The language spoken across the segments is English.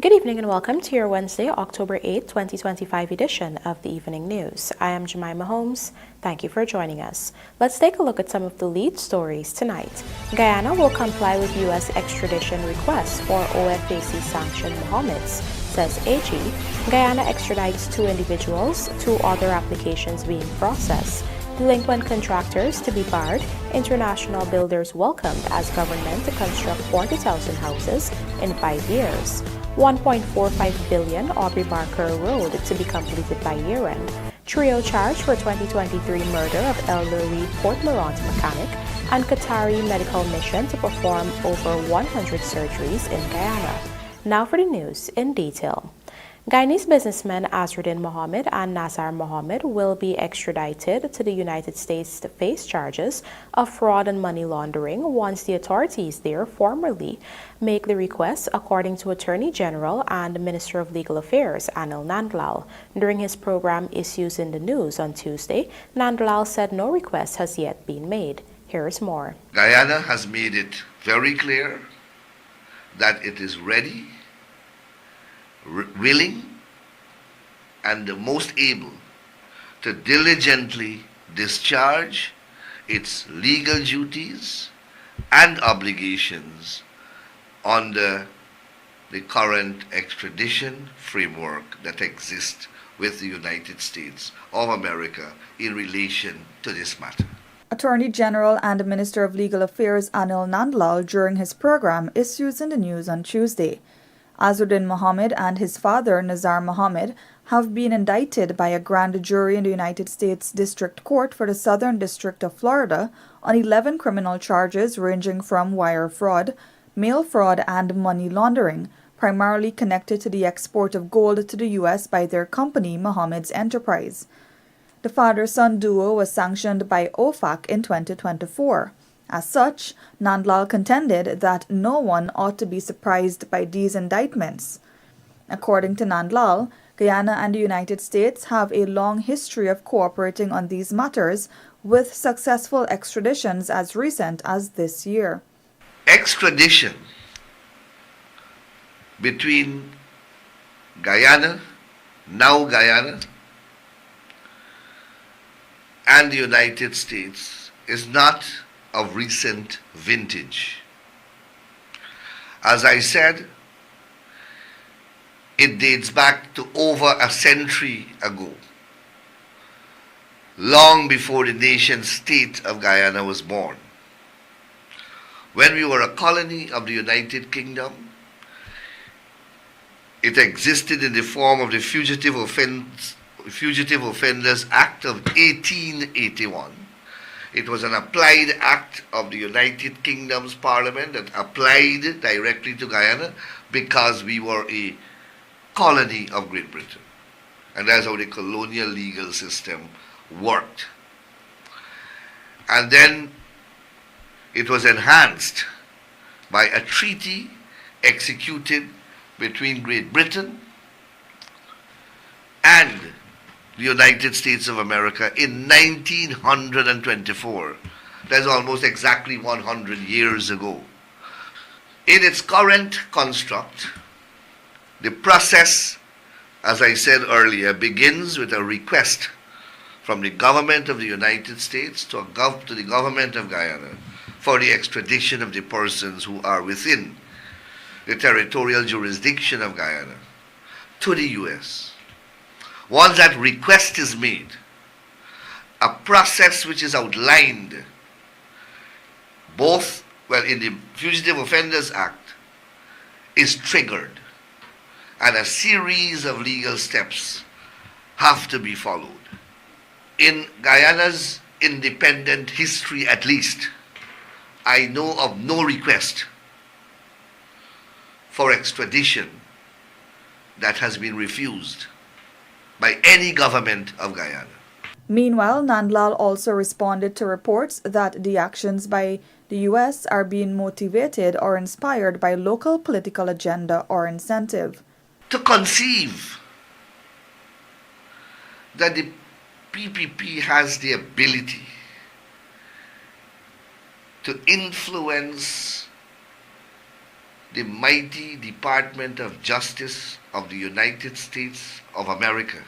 Good evening and welcome to your Wednesday, October 8, 2025 edition of the Evening News. I am Jemima Holmes. Thank you for joining us. Let's take a look at some of the lead stories tonight. Guyana will comply with U.S. extradition requests for OFAC-sanctioned MOHAMEDS, says AG. Guyana extradites 2 individuals, 2 other applications being processed. Delinquent contractors to be barred, international builders welcomed as government to construct 40,000 houses in 5 years. 1.45 billion Aubrey Barker Road to be completed by year-end. Trio charged for 2023 murder of elderly Port MOURANT mechanic and Qatari medical mission to perform over 100 surgeries in Guyana. Now for the news in detail. Guyanese businessmen Azruddin Mohammed and Nazar Mohammed will be extradited to the United States to face charges of fraud and money laundering once the authorities there formally make the request, according to Attorney General and Minister of Legal Affairs Anil Nandlal. During his program Issues in the News on Tuesday, Nandlal said no request has yet been made. Here's more. Guyana has made it very clear that it is ready, willing, and the most able to diligently discharge its legal duties and obligations under the current extradition framework that exists with the United States of America in relation to this matter. Attorney General and Minister of Legal Affairs Anil Nandlal during his program Issues in the News on Tuesday. Azruddin Mohammed and his father, Nazar Mohammed, have been indicted by a grand jury in the United States District Court for the Southern District of Florida on 11 criminal charges ranging from wire fraud, mail fraud, and money laundering, primarily connected to the export of gold to the U.S. by their company, MOHAMEDS Enterprise. The father-son duo was sanctioned by OFAC in 2024. As such, Nandlal contended that no one ought to be surprised by these indictments. According to Nandlal, Guyana and the United States have a long history of cooperating on these matters, with successful extraditions as recent as this year. Extradition between Guyana, now Guyana, and the United States is not of recent vintage. As I said, it dates back to over a century ago, long before the nation state of Guyana was born. When we were a colony of the United Kingdom, it existed in the form of the Fugitive Offenders Act of 1881. It was an applied act of the United Kingdom's Parliament that applied directly to Guyana because we were a colony of Great Britain. And that's how the colonial legal system worked. And then it was enhanced by a treaty executed between Great Britain and the United States of America in 1924. That's almost exactly 100 years ago. In its current construct, the process, as I said earlier, begins with a request from the government of the United States to the government of Guyana for the extradition of the persons who are within the territorial jurisdiction of Guyana to the U.S. Once that request is made, a process which is outlined in the Fugitive Offenders Act is triggered, and a series of legal steps have to be followed. In Guyana's independent history, at least, I know of no request for extradition that has been refused by any government of Guyana. Meanwhile, Nandlal also responded to reports that the actions by the U.S. are being motivated or inspired by local political agenda or incentive. To conceive that the PPP has the ability to influence the mighty Department of Justice of the United States of America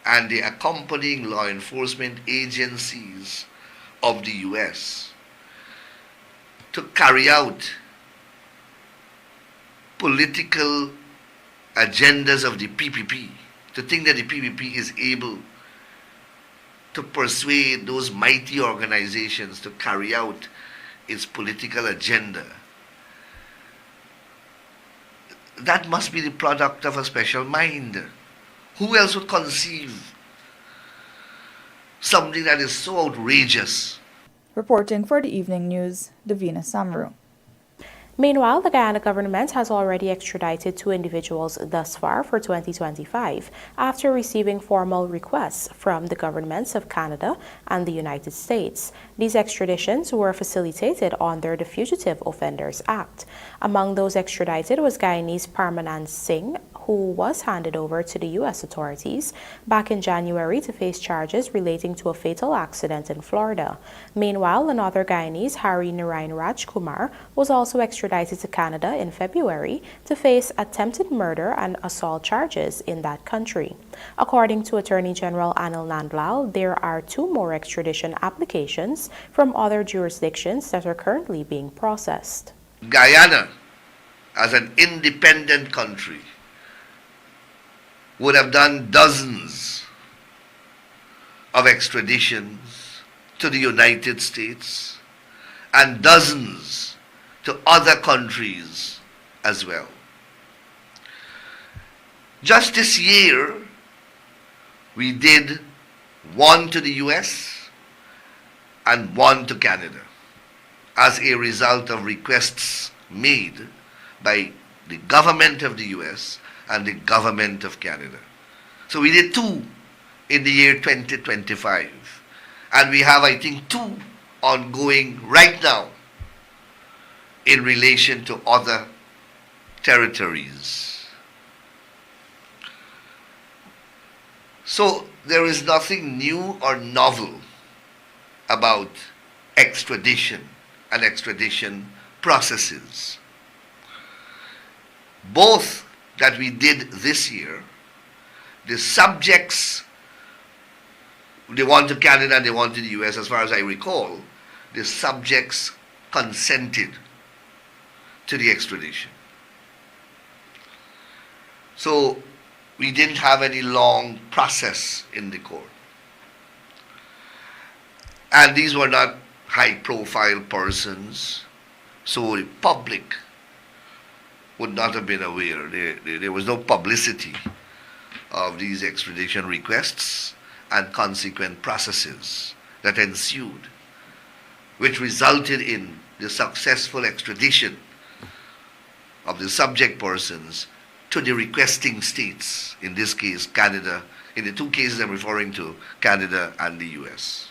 and the accompanying law enforcement agencies of the U.S. to carry out political agendas of the PPP, to think that the PPP is able to persuade those mighty organizations to carry out its political agenda. That must be the product of a special mind. Who else would conceive something that is so outrageous? Reporting for the evening news, Davina Samru. Meanwhile, the Guyana government has already extradited 2 individuals thus far for 2025 after receiving formal requests from the governments of Canada and the United States. These extraditions were facilitated under the Fugitive Offenders Act. Among those extradited was Guyanese Parmanand Singh, who was handed over to the U.S. authorities back in January to face charges relating to a fatal accident in Florida. Meanwhile, another Guyanese, Hari Narayan Rajkumar, was also extradited to Canada in February to face attempted murder and assault charges in that country. According to Attorney General Anil Nandlal, there are 2 more extradition applications from other jurisdictions that are currently being processed. Guyana, as an independent country, would have done dozens of extraditions to the United States and dozens to other countries as well. Just this year, we did 1 to the US and 1 to Canada as a result of requests made by the government of the US and the government of Canada. So we did 2 in the year 2025. And we have, I think, 2 ongoing right now in relation to other territories. So there is nothing new or novel about extradition and extradition processes. Both that we did this year, the subjects, they went to Canada and they went to the US, as far as I recall, the subjects consented to the extradition. So we didn't have any long process in the court. And these were not high-profile persons, so the public would not have been aware. There was no publicity of these extradition requests and consequent processes that ensued, which resulted in the successful extradition of the subject persons to the requesting states, in this case Canada, in the 2 cases I'm referring to, Canada and the US.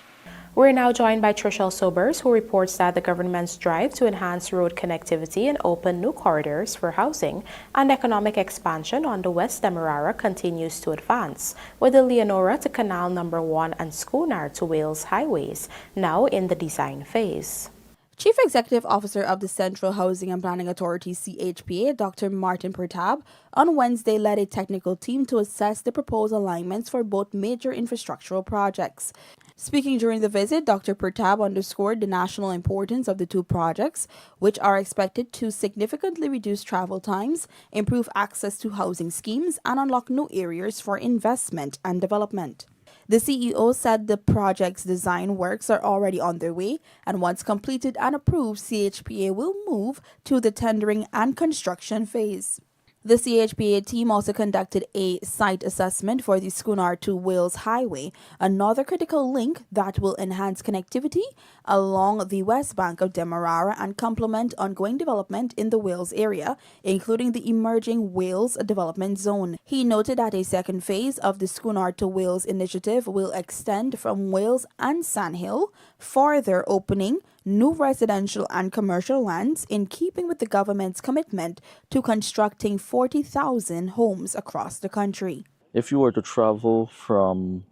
We're now joined by Trishelle Sobers, who reports that the government's drive to enhance road connectivity and open new corridors for housing and economic expansion on the West Demerara continues to advance, with the Leonora to Canal No. 1 and Schooner to Wales highways now in the design phase. Chief Executive Officer of the Central Housing and Planning Authority CHPA, Dr. Martin Pertab, on Wednesday led a technical team to assess the proposed alignments for both major infrastructural projects. Speaking during the visit, Dr. Pertab underscored the national importance of the 2 projects, which are expected to significantly reduce travel times, improve access to housing schemes, and unlock new areas for investment and development. The CEO said the project's design works are already underway, and once completed and approved, CHPA will move to the tendering and construction phase. The CHPA team also conducted a site assessment for the Schooner to Wales Highway, another critical link that will enhance connectivity along the west bank of Demerara and complement ongoing development in the Wales area, including the emerging Wales Development Zone. He noted that a second phase of the Schooner to Wales initiative will extend from Wales and Sandhill, further opening new residential and commercial lands in keeping with the government's commitment to constructing 40,000 homes across the country. If you were to travel from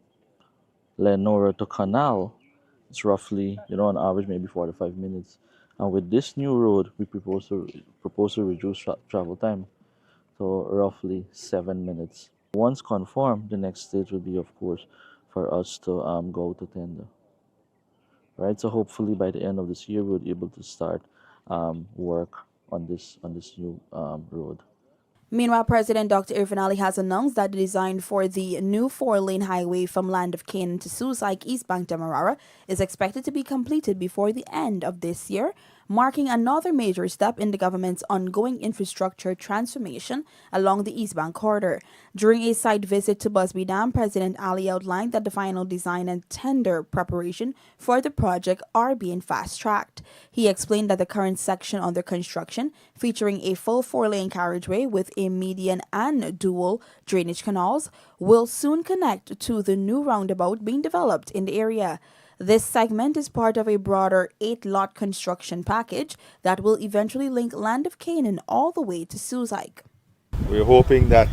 Leonora to Canal, it's roughly, on average, maybe 45 minutes. And with this new road, we propose to reduce travel time to roughly 7 minutes. Once confirmed, the next stage will be, of course, for us to go to tender. Right. So hopefully by the end of this year, we'll be able to start work on this new road. Meanwhile, President Dr. Irfan Ali has announced that the design for the new four-lane highway from Land of Canaan to Susaik eastbank Demerara is expected to be completed before the end of this year, marking another major step in the government's ongoing infrastructure transformation along the East Bank corridor. During a site visit to Busby Dam, President Ali outlined that the final design and tender preparation for the project are being fast-tracked. He explained that the current section under construction, featuring a full four-lane carriageway with a median and dual drainage canals, will soon connect to the new roundabout being developed in the area. This segment is part of a broader 8-lot construction package that will eventually link Land of Canaan all the way to Susaik. We're hoping that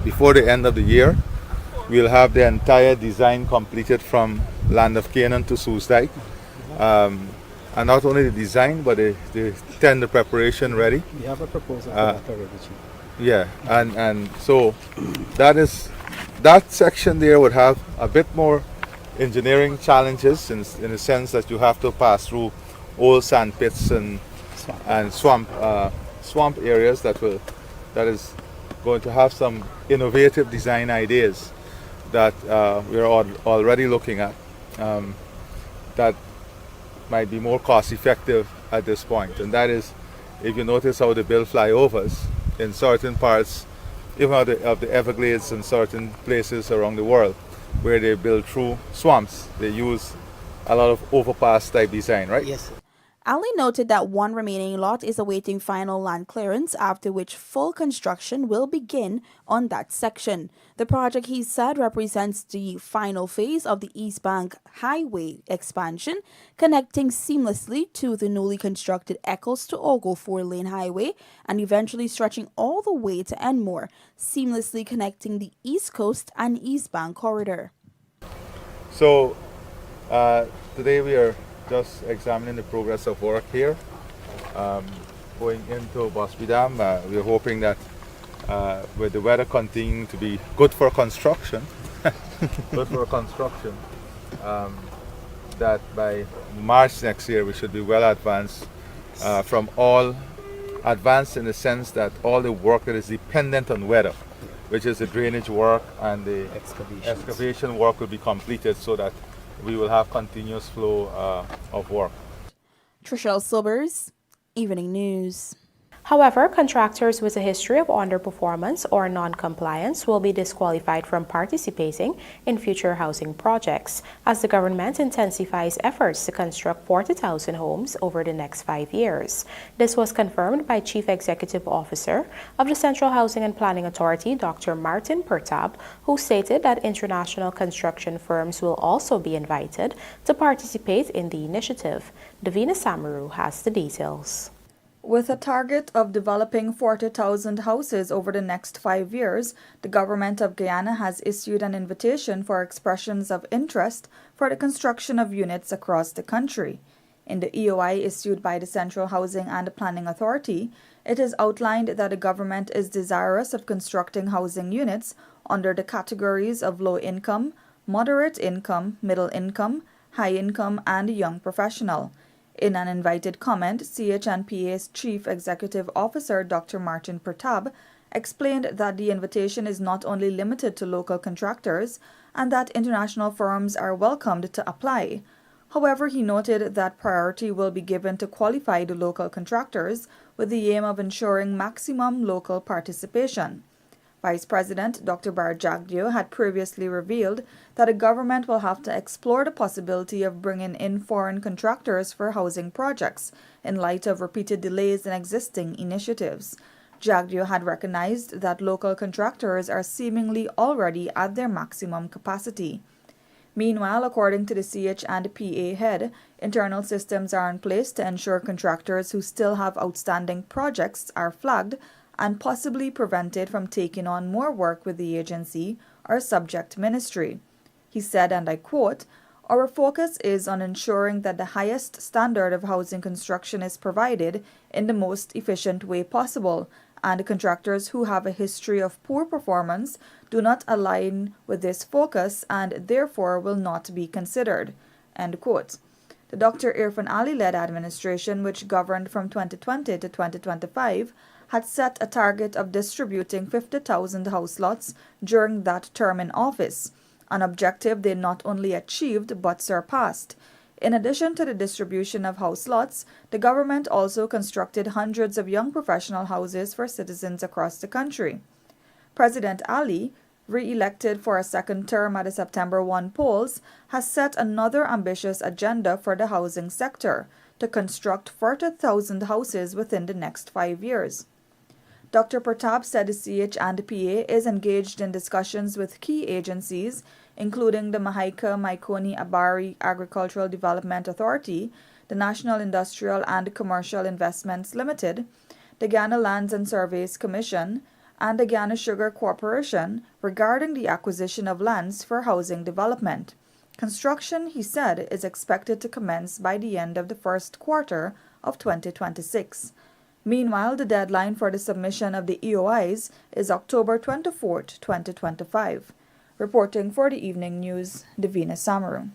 before the end of the year, we'll have the entire design completed from Land of Canaan to Susaik. And not only the design, but the tender preparation ready. We have a proposal for that already, Chief. Yeah, and so that section there would have a bit more engineering challenges in the sense that you have to pass through old sand pits and swamp areas that is going to have some innovative design ideas that we're already looking at that might be more cost effective at this point. And that is, if you notice how they build flyovers in certain parts, even of the Everglades and certain places around the world, where they build through swamps, they use a lot of overpass type design, right? Yes, sir. Ali noted that one remaining lot is awaiting final land clearance, after which full construction will begin on that section. The project, he said, represents the final phase of the East Bank Highway expansion, connecting seamlessly to the newly constructed Eccles to Ogo 4-lane highway and eventually stretching all the way to Enmore, seamlessly connecting the East Coast and East Bank corridor. So today we are just examining the progress of work here. Going into Busby Dam, we're hoping that with the weather continuing to be good for construction, that by March next year we should be well advanced advanced in the sense that all the work that is dependent on weather, which is the drainage work and the excavation work, will be completed so that we will have continuous flow of work. Trishelle Sobers, Evening News. However, contractors with a history of underperformance or non-compliance will be disqualified from participating in future housing projects as the government intensifies efforts to construct 40,000 homes over the next 5 years. This was confirmed by Chief Executive Officer of the Central Housing and Planning Authority, Dr. Martin Pertab, who stated that international construction firms will also be invited to participate in the initiative. Davina Samaru has the details. With a target of developing 40,000 houses over the next 5 years, the government of Guyana has issued an invitation for expressions of interest for the construction of units across the country. In the EOI issued by the Central Housing and Planning Authority, it is outlined that the government is desirous of constructing housing units under the categories of low income, moderate income, middle income, high income, and young professional. In an invited comment, CHNPA's Chief Executive Officer Dr. Martin Pertab explained that the invitation is not only limited to local contractors and that international firms are welcomed to apply. However, he noted that priority will be given to qualified local contractors with the aim of ensuring maximum local participation. Vice President Dr. Bar Jagdio had previously revealed that the government will have to explore the possibility of bringing in foreign contractors for housing projects in light of repeated delays in existing initiatives. Jagdio had recognized that local contractors are seemingly already at their maximum capacity. Meanwhile, according to the CH&PA head, internal systems are in place to ensure contractors who still have outstanding projects are flagged and possibly prevented from taking on more work with the agency or subject ministry. He said, and I quote, Our focus is on ensuring that the highest standard of housing construction is provided in the most efficient way possible, and contractors who have a history of poor performance do not align with this focus and therefore will not be considered. End quote. The Dr. Irfan Ali-led administration, which governed from 2020 to 2025, had set a target of distributing 50,000 house lots during that term in office, an objective they not only achieved but surpassed. In addition to the distribution of house lots, the government also constructed hundreds of young professional houses for citizens across the country. President Ali, re-elected for a second term at the September 1 polls, has set another ambitious agenda for the housing sector to construct 40,000 houses within the next 5 years. Dr. Pratap said the CH&PA is engaged in discussions with key agencies, including the Mahaika Maikoni Abari Agricultural Development Authority, the National Industrial and Commercial Investments Limited, the Guyana Lands and Surveys Commission, and the Guyana Sugar Corporation regarding the acquisition of lands for housing development. Construction, he said, is expected to commence by the end of the first quarter of 2026. Meanwhile, the deadline for the submission of the EOIs is October 24, 2025. Reporting for the Evening News, Davina Samaru.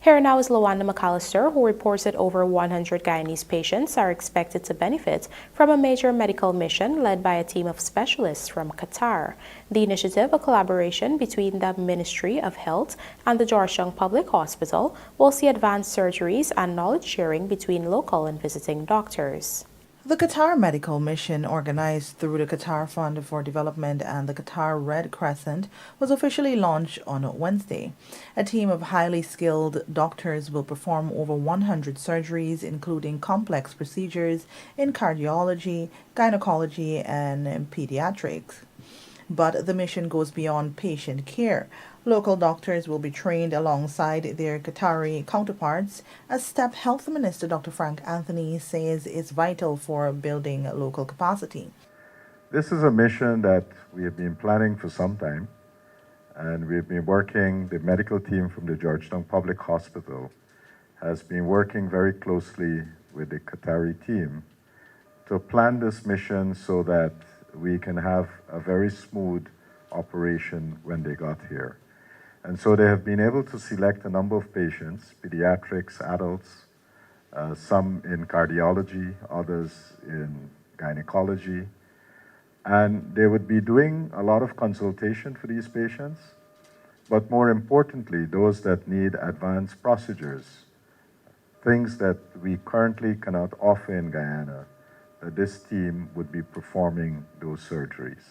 Here now is Lawanda McAllister, who reports that over 100 Guyanese patients are expected to benefit from a major medical mission led by a team of specialists from Qatar. The initiative, a collaboration between the Ministry of Health and the Georgetown Public Hospital, will see advanced surgeries and knowledge sharing between local and visiting doctors. The Qatar Medical Mission, organized through the Qatar Fund for Development and the Qatar Red Crescent, was officially launched on Wednesday. A team of highly skilled doctors will perform over 100 surgeries, including complex procedures in cardiology, gynecology, and pediatrics. But the mission goes beyond patient care. Local doctors will be trained alongside their Qatari counterparts, as STEP Health Minister Dr. Frank Anthony says is vital for building local capacity. This is a mission that we have been planning for some time, and we've been working, the medical team from the Georgetown Public Hospital has been working very closely with the Qatari team to plan this mission so that we can have a very smooth operation when they got here. And so they have been able to select a number of patients, pediatrics, adults, some in cardiology, others in gynecology. And they would be doing a lot of consultation for these patients, but more importantly, those that need advanced procedures, things that we currently cannot offer in Guyana, that this team would be performing those surgeries.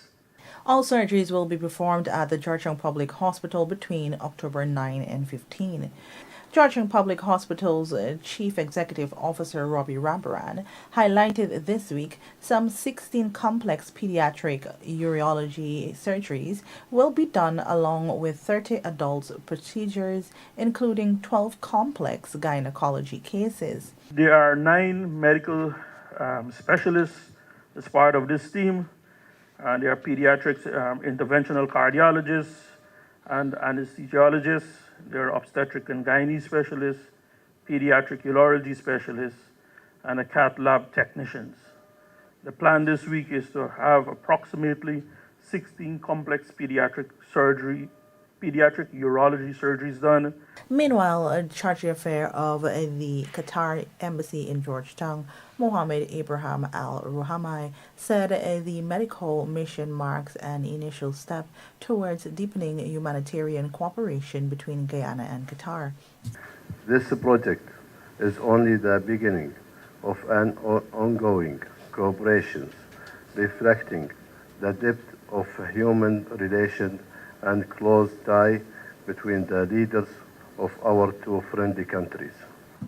All surgeries will be performed at the Georgetown Public Hospital between October 9 and 15. Georgetown Public Hospital's Chief Executive Officer Robbie Rabaran highlighted this week some 16 complex pediatric urology surgeries will be done along with 30 adult procedures, including 12 complex gynecology cases. There are 9 medical specialists as part of this team. There are pediatrics, interventional cardiologists and anesthesiologists. There are obstetric and gynae specialists, pediatric urology specialists, and a cath lab technicians. The plan this week is to have approximately 16 complex pediatric urology surgeries done. Meanwhile, Charge d'Affaires of the Qatar Embassy in Georgetown, Mohamed Abraham Al-Ruhamai, said the medical mission marks an initial step towards deepening humanitarian cooperation between Guyana and Qatar. This project is only the beginning of an ongoing cooperation reflecting the depth of human relation and close tie between the leaders of our two friendly countries.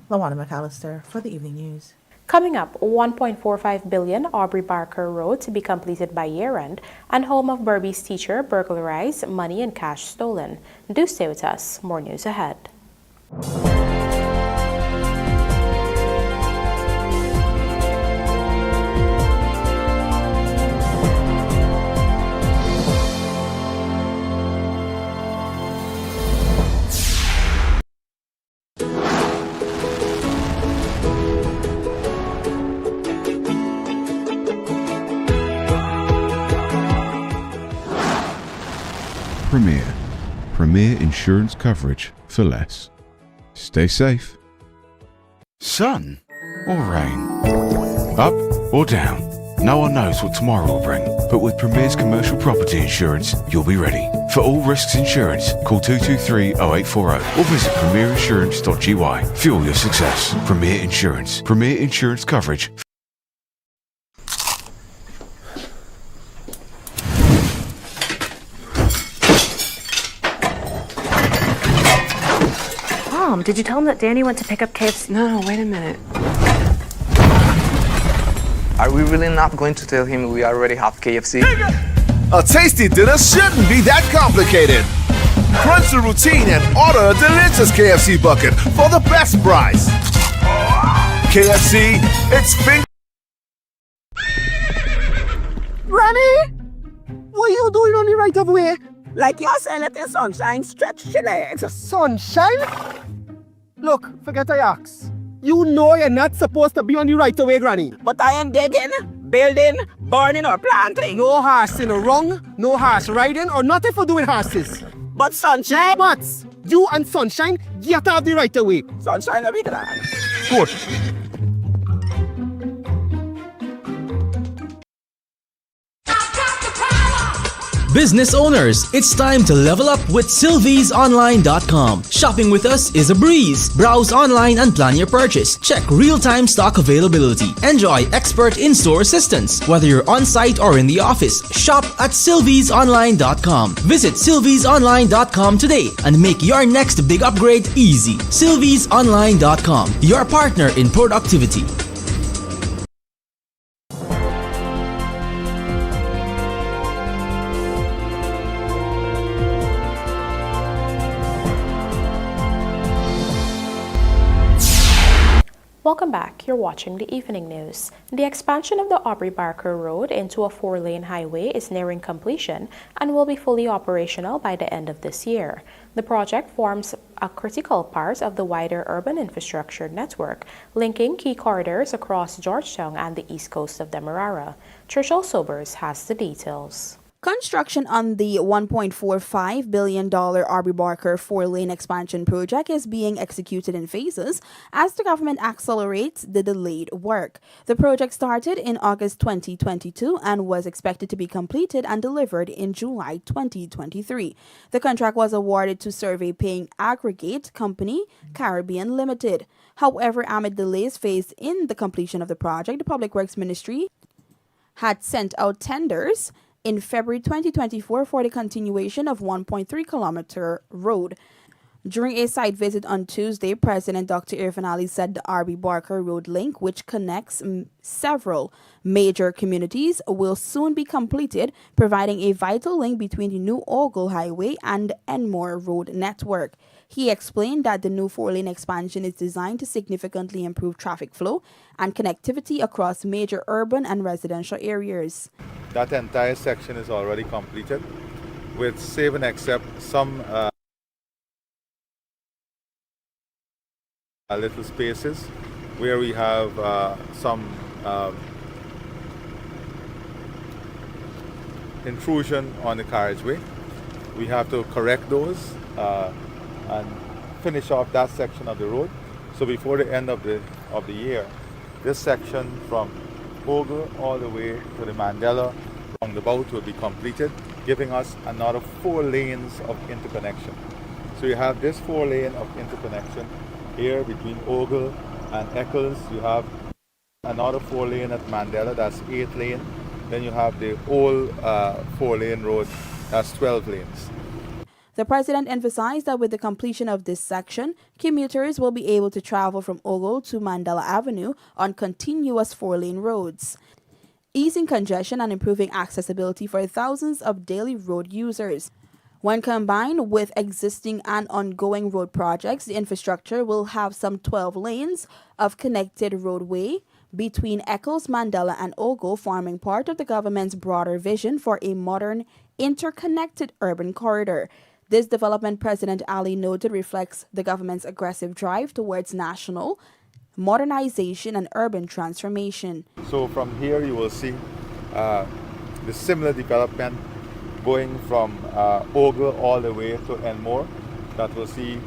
Lawanda McAllister for the Evening News. Coming up, 1.45 billion Aubrey Barker Road to be completed by year-end, and home of Burby's teacher burglarized, money and cash stolen. Do stay with us. More news ahead. Premier. Premier insurance coverage for less. Stay safe. Sun or rain? Up or down? No one knows what tomorrow will bring, but with Premier's commercial property insurance, you'll be ready. For all risks insurance, call 223-0840 or visit premierinsurance.gy. Fuel your success. Premier Insurance. Premier insurance coverage. Mom, did you tell him that Danny went to pick up KFC? No, wait a minute. Are we really not going to tell him we already have KFC? A tasty dinner shouldn't be that complicated. Crunch the routine and order a delicious KFC bucket for the best price. KFC, it's finger. Granny! What are you doing on the right of way? Like you're saying let the sunshine stretch your legs. Sunshine? Look, forget I ask. You know you're not supposed to be on the right of way, Granny. But I am digging, building, burning or planting. No horsing wrong, no horse riding or nothing for doing horses. But Sunshine? What? You and Sunshine get out the right of way. Sunshine will be glad. Good. Business owners, it's time to level up with SylviesOnline.com. Shopping with us is a breeze. Browse online and plan your purchase. Check real-time stock availability. Enjoy expert in-store assistance. Whether you're on-site or in the office, shop at SylviesOnline.com. Visit SylviesOnline.com today and make your next big upgrade easy. SylviesOnline.com, your partner in productivity. Welcome back. You're watching the evening news. The expansion of the Aubrey Barker Road into a 4-lane highway is nearing completion and will be fully operational by the end of this year. The project forms a critical part of the wider urban infrastructure network, linking key corridors across Georgetown and the east coast of Demerara. Trishul Sobers has the details. Construction on the $1.45 billion Aubrey Barker 4-lane expansion project is being executed in phases as the government accelerates the delayed work. The project started in August 2022 and was expected to be completed and delivered in July 2023. The contract was awarded to survey-paying aggregate company Caribbean Limited. However, amid delays faced in the completion of the project, the Public Works Ministry had sent out tenders in February 2024 for the continuation of 1.3-kilometer road. During a site visit on Tuesday, President Dr. Irfan Ali said the Aubrey Barker Road link, which connects several major communities, will soon be completed, providing a vital link between the New Ogle Highway and Enmore Road network. He explained that the new 4-lane expansion is designed to significantly improve traffic flow and connectivity across major urban and residential areas. That entire section is already completed, with save and except some little spaces where we have some intrusion on the carriageway. We have to correct those and finish off that section of the road. So before the end of the year, this section from Ogle all the way to the Mandela roundabout will be completed, giving us another 4 lanes of interconnection. So you have this 4-lane of interconnection here between Ogle and Eccles. You have another 4-lane at Mandela, that's 8 lane. Then you have the whole 4-lane road, that's 12 lanes. The president emphasized that with the completion of this section, commuters will be able to travel from Ogle to Mandela Avenue on continuous 4-lane roads, easing congestion and improving accessibility for thousands of daily road users. When combined with existing and ongoing road projects, the infrastructure will have some 12 lanes of connected roadway between Eccles, Mandela, and Ogle, forming part of the government's broader vision for a modern, interconnected urban corridor. This development, President Ali noted, reflects the government's aggressive drive towards national modernization and urban transformation. So from here you will see the similar development going from Ogle all the way to Enmore. That will see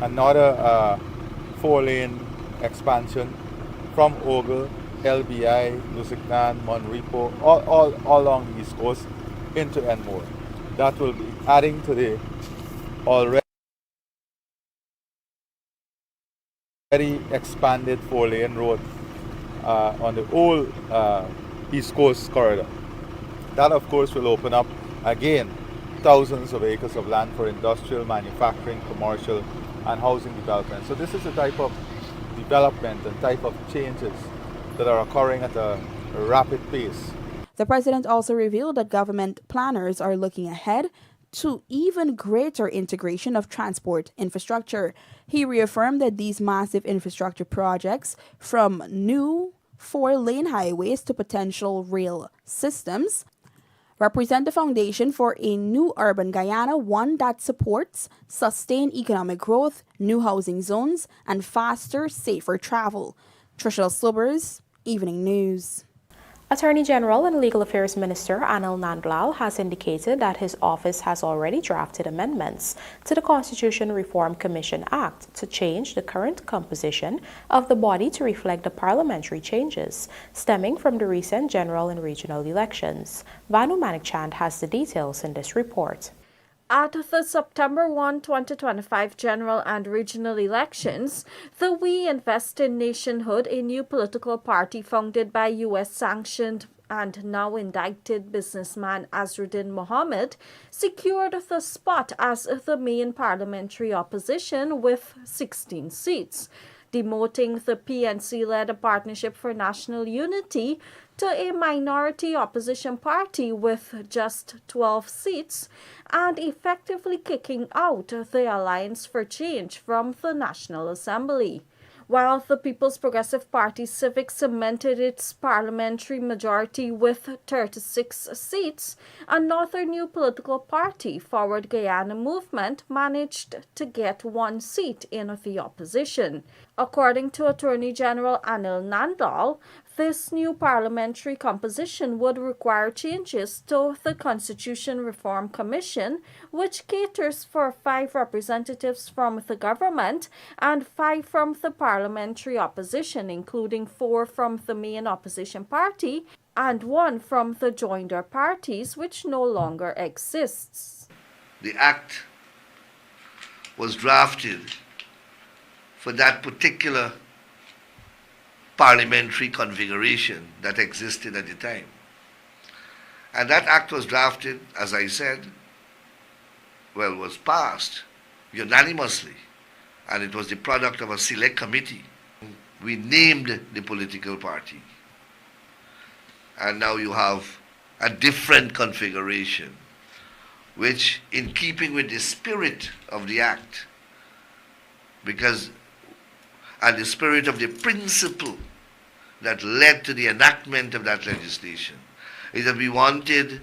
another 4-lane expansion from Ogle, LBI, Lusignan, Monrepo, all along the East Coast into Enmore. That will be adding to the already expanded 4-lane road on the old East Coast corridor. That, of course, will open up again thousands of acres of land for industrial, manufacturing, commercial, and housing development. So this is the type of development and type of changes that are occurring at a rapid pace. The president also revealed that government planners are looking ahead to even greater integration of transport infrastructure. He reaffirmed that these massive infrastructure projects, from new 4-lane highways to potential rail systems, represent the foundation for a new urban Guyana, one that supports sustained economic growth, new housing zones, and faster, safer travel. Trishelle Slubbers, Evening News. Attorney General and Legal Affairs Minister INT'L has indicated that his office has already drafted amendments to the Constitution Reform Commission Act to change the current composition of the body to reflect the parliamentary changes stemming from the recent general and regional elections. Vanu Manikchand has the details in this report. At the September 1, 2025 general and regional elections, the We Invest in Nationhood, a new political party founded by U.S.-sanctioned and now indicted businessman Azruddin Mohammed, secured the spot as the main parliamentary opposition with 16 seats, demoting the PNC-led Partnership for National Unity to a minority opposition party with just 12 seats and effectively kicking out the Alliance for Change from the National Assembly. While the People's Progressive Party Civic cemented its parliamentary majority with 36 seats, another new political party, Forward Guyana Movement, managed to get 1 seat in the opposition. According to Attorney General INT'L, this new parliamentary composition would require changes to the Constitution Reform Commission, which caters for 5 representatives from the government and 5 from the parliamentary opposition, including 4 from the main opposition party and 1 from the joinder parties, which no longer exists. The act was drafted for that particular parliamentary configuration that existed at the time. And that act was drafted, as I said, was passed unanimously, and it was the product of a select committee. We named the political party, and now you have a different configuration, which, in keeping with the spirit of the act, and the spirit of the principle that led to the enactment of that legislation, is that we wanted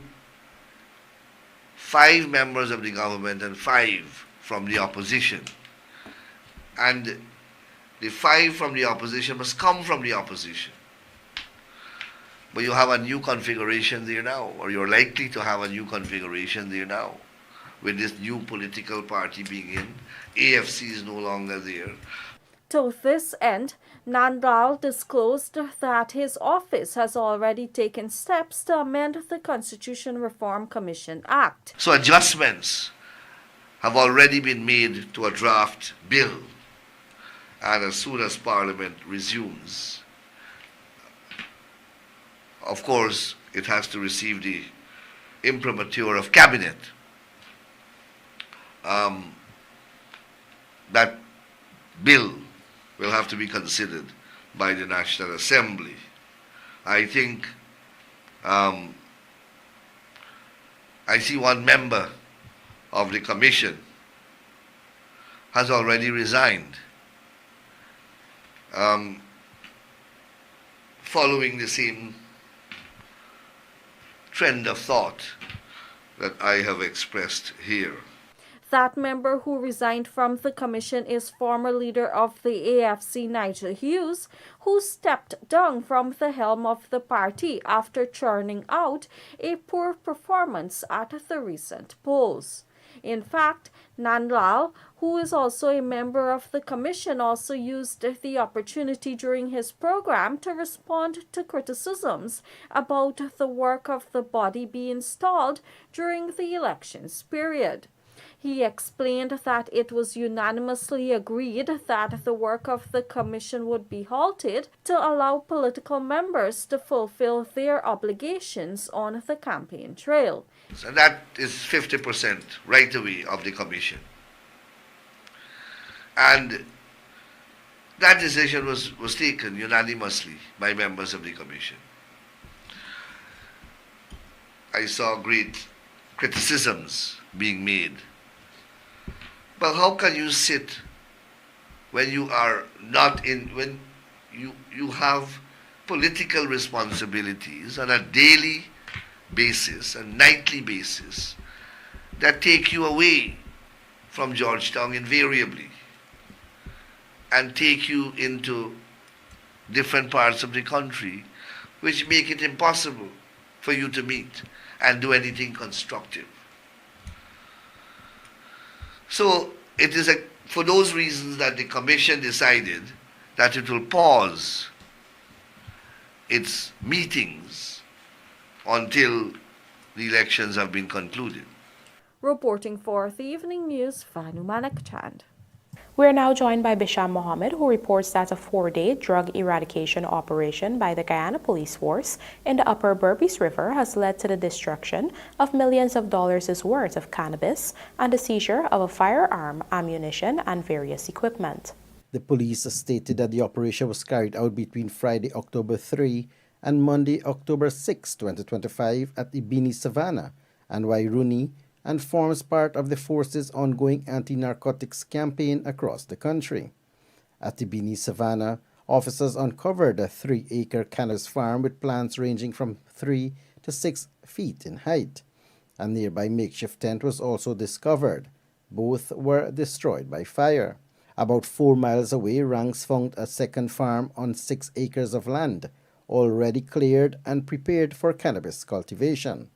5 members of the government and 5 from the opposition. And the 5 from the opposition must come from the opposition. But you have a new configuration there now, or you're likely to have a new configuration there now, with this new political party being in. AFC is no longer there. To this end, INT'L disclosed that his office has already taken steps to amend the Constitution Reform Commission Act. So adjustments have already been made to a draft bill, and as soon as Parliament resumes, of course, it has to receive the imprimatur of Cabinet. That bill will have to be considered by the National Assembly. I think I see one member of the commission has already resigned, following the same trend of thought that I have expressed here. That member who resigned from the commission is former leader of the AFC, Nigel Hughes, who stepped down from the helm of the party after churning out a poor performance at the recent polls. In fact, INT'L, who is also a member of the commission, also used the opportunity during his program to respond to criticisms about the work of the body being stalled during the elections period. He explained that it was unanimously agreed that the work of the commission would be halted to allow political members to fulfill their obligations on the campaign trail. So that is 50% right away of the commission. And that decision was taken unanimously by members of the commission. I saw great criticisms being made. But how can you sit when you are not in, when you have political responsibilities on a daily basis, a nightly basis, that take you away from Georgetown invariably and take you into different parts of the country, which make it impossible for you to meet and do anything constructive. So it is for those reasons that the commission decided that it will pause its meetings until the elections have been concluded. Reporting for the Evening News, Vanu Manakchand. We are now joined by Bisham Mohammed, who reports that a 4-day drug eradication operation by the Guyana Police Force in the upper Berbice River has led to the destruction of millions of dollars' worth of cannabis and the seizure of a firearm, ammunition, and various equipment. The police stated that the operation was carried out between Friday, October 3 and Monday, October 6, 2025 at Ibini Savannah and Wairuni, and forms part of the force's ongoing anti-narcotics campaign across the country. At Ibini Savannah, officers uncovered a 3-acre cannabis farm with plants ranging from 3 to 6 feet in height. A nearby makeshift tent was also discovered. Both were destroyed by fire. About 4 miles away, ranks found a second farm on 6 acres of land, already cleared and prepared for cannabis cultivation.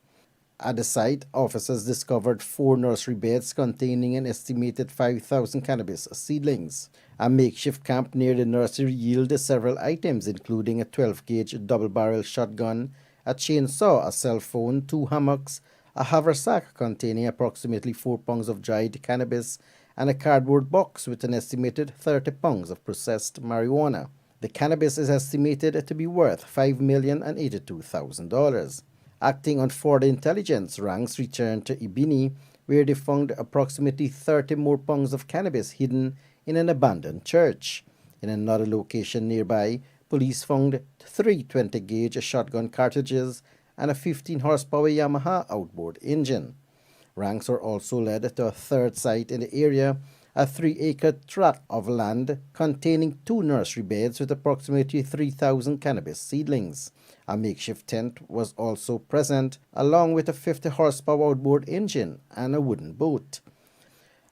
At the site, officers discovered 4 nursery beds containing an estimated 5,000 cannabis seedlings. A makeshift camp near the nursery yielded several items, including a 12-gauge double-barrel shotgun, a chainsaw, a cell phone, 2 hammocks, a haversack containing approximately 4 pounds of dried cannabis, and a cardboard box with an estimated 30 pounds of processed marijuana. The cannabis is estimated to be worth $5,082,000. Acting on further intelligence, ranks returned to Ibini, where they found approximately 30 more pounds of cannabis hidden in an abandoned church. In another location nearby, police found 3 20-gauge shotgun cartridges and a 15-horsepower Yamaha outboard engine. Ranks were also led to a third site in the area, a 3-acre tract of land containing 2 nursery beds with approximately 3,000 cannabis seedlings. A makeshift tent was also present, along with a 50-horsepower outboard engine and a wooden boat.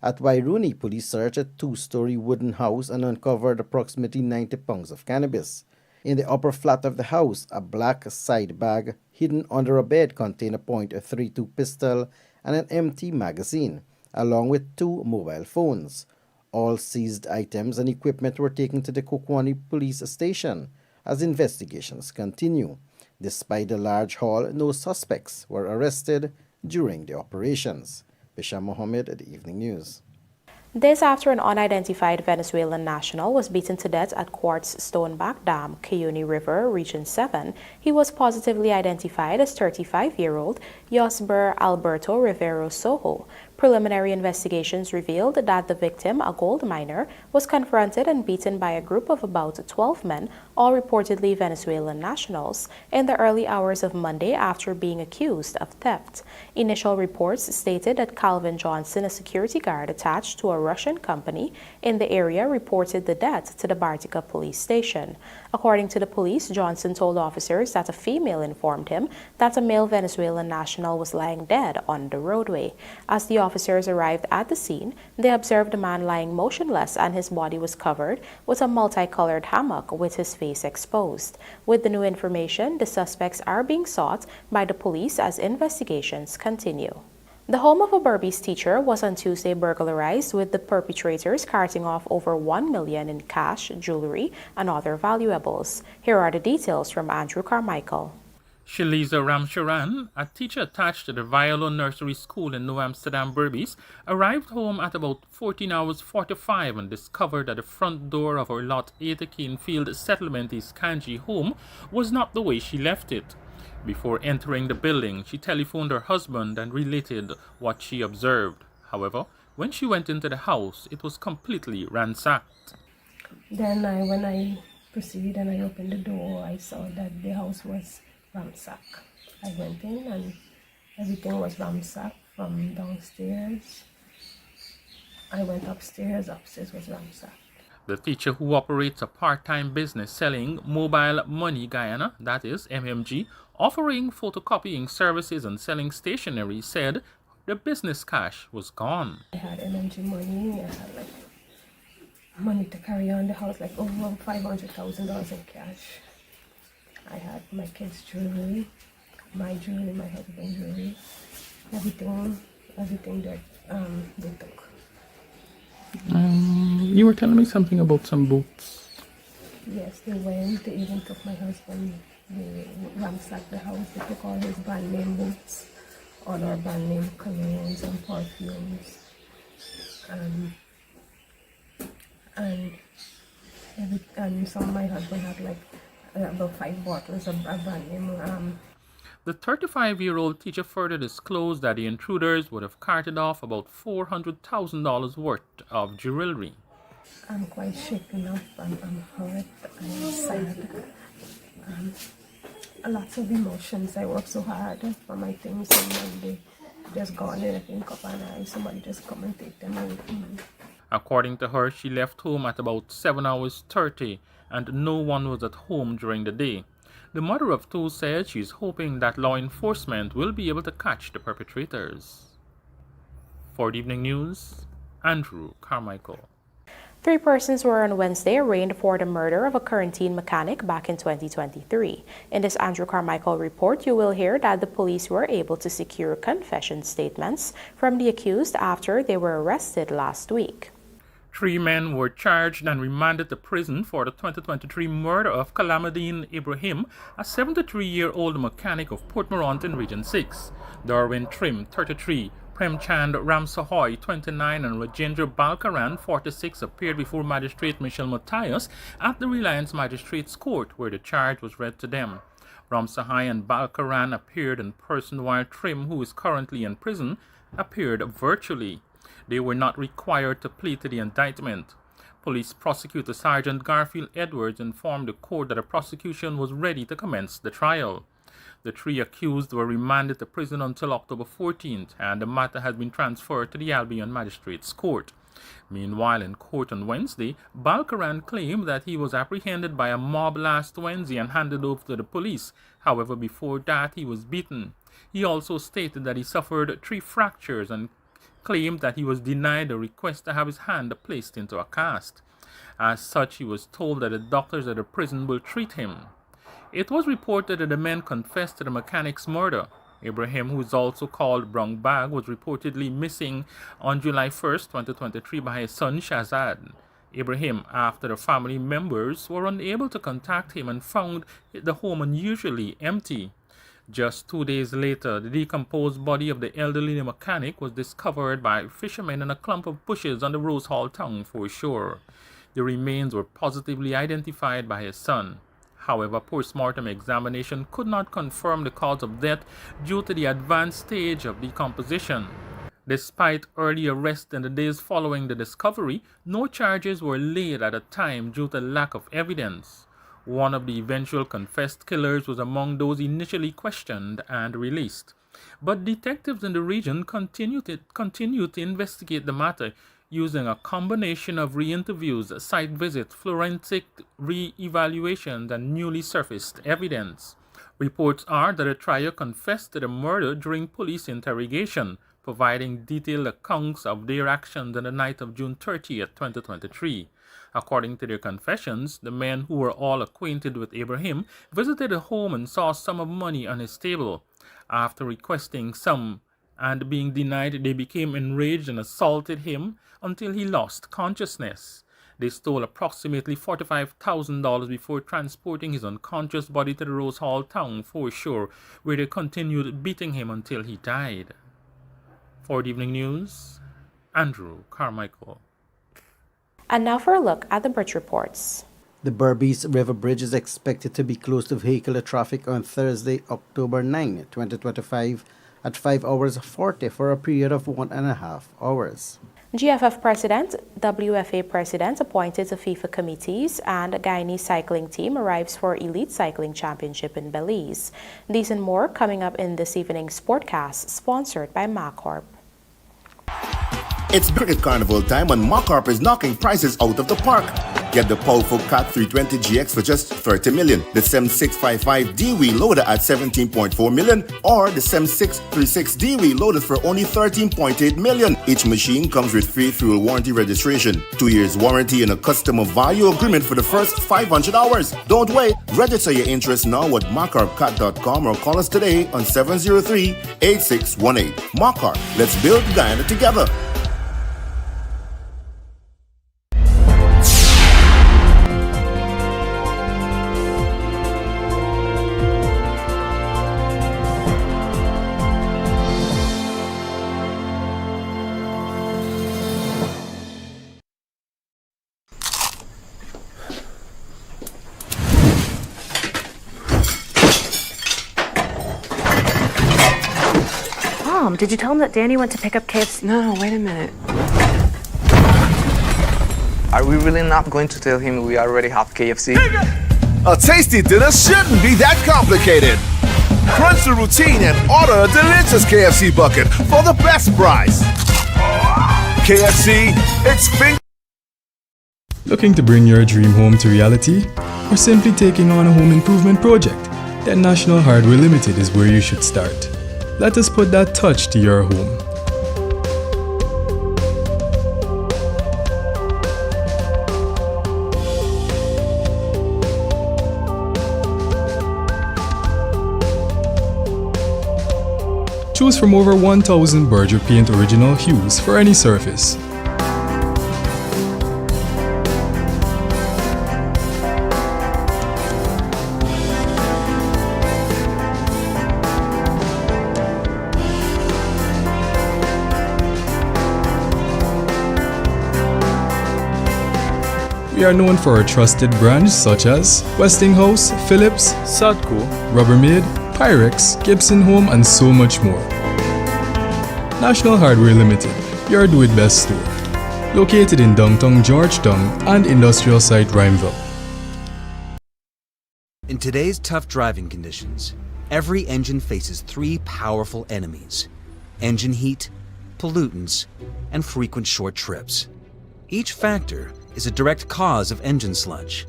At Wairuni, police searched a 2-story wooden house and uncovered approximately 90 pounds of cannabis. In the upper flat of the house, a black side bag hidden under a bed contained a .32 pistol and an empty magazine, along with 2 mobile phones. All seized items and equipment were taken to the Kokwani police station as investigations continue. Despite the large haul, no suspects were arrested during the operations. Bisham Mohammed at the Evening News. This after an unidentified Venezuelan national was beaten to death at Quartz Stoneback Dam, Cuyuni River, Region 7. He was positively identified as 35-year-old Yosber Alberto Rivero Soho. Preliminary investigations revealed that the victim, a gold miner, was confronted and beaten by a group of about 12 men, all reportedly Venezuelan nationals, in the early hours of Monday after being accused of theft. Initial reports stated that Calvin Johnson, a security guard attached to a Russian company in the area, reported the death to the Bartica police station. According to the police, Johnson told officers that a female informed him that a male Venezuelan national was lying dead on the roadway. As the officers arrived at the scene, they observed a man lying motionless and his body was covered with a multicolored hammock with his face exposed. With the new information, the suspects are being sought by the police as investigations continue. The home of a Berbice teacher was on Tuesday burglarized, with the perpetrators carting off over $1 million in cash, jewelry, and other valuables. Here are the details from Andrew Carmichael. Shaliza Ramcharan, a teacher attached to the Viola Nursery School in New Amsterdam, Berbice, arrived home at about 14 hours 45 and discovered that the front door of her Lot 8 Canefield Settlement East Kanji home was not the way she left it. Before entering the building, she telephoned her husband and related what she observed. However, when she went into the house, it was completely ransacked. Then when I proceeded and I opened the door, I saw that the house was ransacked. I went in and everything was ransacked from downstairs. I went upstairs was ransacked. The teacher, who operates a part-time business selling mobile money Guyana, that is MMG, offering photocopying services and selling stationery, said the business cash was gone. I had MMG money, I had money to carry on the house, over $500,000 in cash. I had my kids' jewelry, my husband's jewelry, everything that they took. You were telling me something about some boots. Yes, they went. They even took my husband. They ransacked the house. They took all his brand name boots, all our brand name colognes and perfumes, and some of my husband had about 5 bottles of brand name. The 35-year-old teacher further disclosed that the intruders would have carted off about $400,000 worth of jewelry. I'm quite shaken up. I'm hurt. I'm sad. Lots of emotions. I work so hard for my things, and when they just gone in a blink of an eye, somebody just come and take them away from me. According to her, she left home at about 7 hours 30, and no one was at home during the day. The mother of 2 said she is hoping that law enforcement will be able to catch the perpetrators. For the evening news, Andrew Carmichael. 3 persons were on Wednesday arraigned for the murder of a quarantine mechanic back in 2023. In this Andrew Carmichael report, you will hear that the police were able to secure confession statements from the accused after they were arrested last week. 3 men were charged and remanded to prison for the 2023 murder of Kalamuddin Ibrahim, a 73-year-old mechanic of Port Mourant in Region 6. Darwin Trim, 33, Premchand Ramsahoy, 29, and Rajendra Balkaran, 46, appeared before Magistrate Michelle Matthias at the Reliance Magistrates Court, where the charge was read to them. Ramsahoy and Balkaran appeared in person, while Trim, who is currently in prison, appeared virtually. They were not required to plead to the indictment. Police Prosecutor Sergeant Garfield Edwards informed the court that the prosecution was ready to commence the trial. The 3 accused were remanded to prison until October 14th, and the matter has been transferred to the Albion Magistrates Court. Meanwhile, in court on Wednesday, Balkaran claimed that he was apprehended by a mob last Wednesday and handed over to the police. However, before that, he was beaten. He also stated that he suffered 3 fractures and claimed that he was denied a request to have his hand placed into a cast. As such, he was told that the doctors at the prison will treat him. It was reported that the men confessed to the mechanic's murder. Ibrahim, who is also called Brown Bag, was reportedly missing on July 1st, 2023 by his son Shazad. Ibrahim, after the family members were unable to contact him and found the home unusually empty. Just 2 days later, the decomposed body of the elderly mechanic was discovered by fishermen in a clump of bushes on the Rose Hall Town foreshore. The remains were positively identified by his son. However, post-mortem examination could not confirm the cause of death due to the advanced stage of decomposition. Despite early arrest in the days following the discovery, no charges were laid at the time due to lack of evidence. One of the eventual confessed killers was among those initially questioned and released. But detectives in the region continued to investigate the matter using a combination of re-interviews, site visits, forensic re-evaluations, and newly surfaced evidence. Reports are that the trio confessed to the murder during police interrogation. providing detailed accounts of their actions on the night of June 30th, 2023. According to their confessions, the men, who were all acquainted with Ibrahim, visited the home and saw some of money on his table. After requesting some and being denied, they became enraged and assaulted him until he lost consciousness. They stole approximately $45,000 before transporting his unconscious body to the Rose Hall town foreshore, where they continued beating him until he died. For the evening news, Andrew Carmichael. And now for a look at the bridge reports. The Berbice River Bridge is expected to be closed to vehicular traffic on Thursday, October 9, 2025 at 5 hours 40 for a period of 1.5 hours. GFF President, WFA President appointed to FIFA committees, and a Guyanese cycling team arrives for Elite Cycling Championship in Belize. These and more coming up in this evening's Sportcast, sponsored by MacCorp. It's Cricket Carnival time and MacCorp is knocking prices out of the park. Get the powerful Cat 320 GX for just 30 million, the SEM 655D wheel loader at 17.4 million, or the SEM 636D wheel loader for only 13.8 million. Each machine comes with free fuel warranty registration, 2 years warranty, and a customer value agreement for the first 500 hours. Don't wait. Register your interest now at MacCorpCat.com or call us today on 703-8618. MacCorp, let's build Guyana together. Mom, did you tell him that Danny went to pick up KFC? No, wait a minute. Are we really not going to tell him we already have KFC? A tasty dinner shouldn't be that complicated. Crunch the routine and order a delicious KFC bucket for the best price. KFC, it's finger. Looking to bring your dream home to reality? Or simply taking on a home improvement project? Then National Hardware Limited is where you should start. Let us put that touch to your home. Choose from over 1,000 Berger Paint original hues for any surface. We are known for our trusted brands such as Westinghouse, Philips, Sadco, Rubbermaid, Pyrex, Gibson Home, and so much more. National Hardware Limited, your do-it-best store. Located in downtown Georgetown and industrial site Rhymeville. In today's tough driving conditions, every engine faces three powerful enemies: engine heat, pollutants, and frequent short trips. Each factor is a direct cause of engine sludge,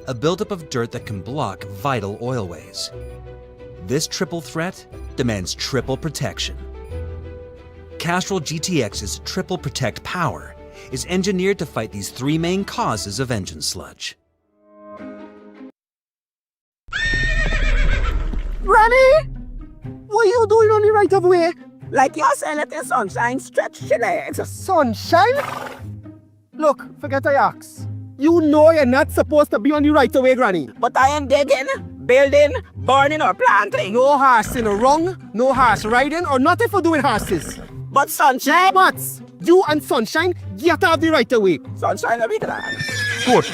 a buildup of dirt that can block vital oilways. This triple threat demands triple protection. Castrol GTX's Triple Protect Power is engineered to fight these three main causes of engine sludge. Granny! What are you doing on the right of way? Like you're saying let the sunshine stretch your legs. Sunshine? Look, forget I ask. You know you're not supposed to be on the right of way, Granny. But I ain't digging, building, burning, or planting. No horsing wrong, no horse riding, or nothing for doing horses. But Sunshine? But you and Sunshine get out the right of way. Sunshine, I'll be glad. Good.